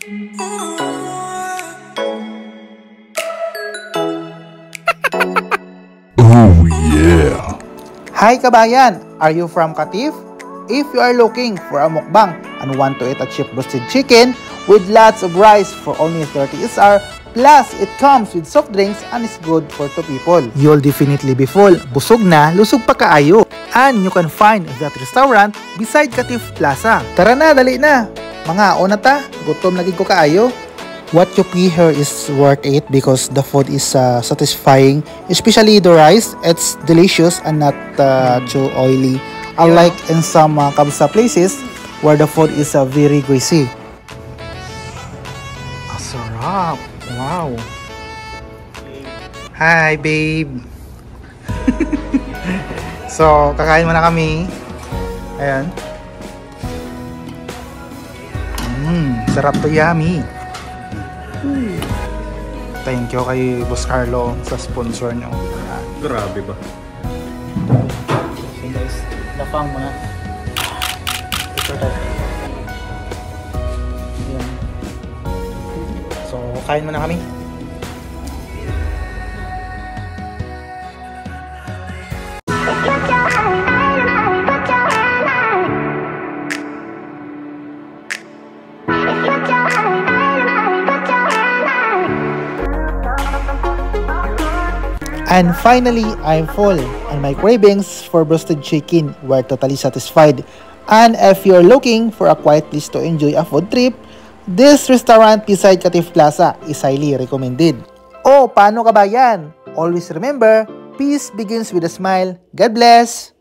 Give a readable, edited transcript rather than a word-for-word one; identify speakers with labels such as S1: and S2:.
S1: Oh yeah!
S2: Hi kabayan! Are you from Katif? If you are looking for a mukbang and want to eat a cheap roasted chicken with lots of rice for only 30 SR, plus it comes with soft drinks and is good for 2 people. You'll definitely be full, busog na, lusog pa kaayo. And you can find that restaurant beside Katif Plaza. Tara na, dali na! Mga ona ta, gutom lagi ko kaayo. What you pay here is worth it because the food is satisfying, especially the rice. It's delicious and not too oily. Unlike in some kabsa places where the food is very greasy. Sarap! Wow! Hi, babe! So, kakain muna kami. Ayan. Sarap to, yummy! Thank you kay Boss Carlo sa sponsor nyo.
S3: Grabe ba?
S2: So guys, lapang mga ito tayo. Ayan. So, kain muna kami. And finally, I'm full and my cravings for roasted chicken were totally satisfied. And if you're looking for a quiet place to enjoy a food trip, this restaurant beside Katif Plaza is highly recommended. Oh, paano kabayan? Always remember, peace begins with a smile. God bless!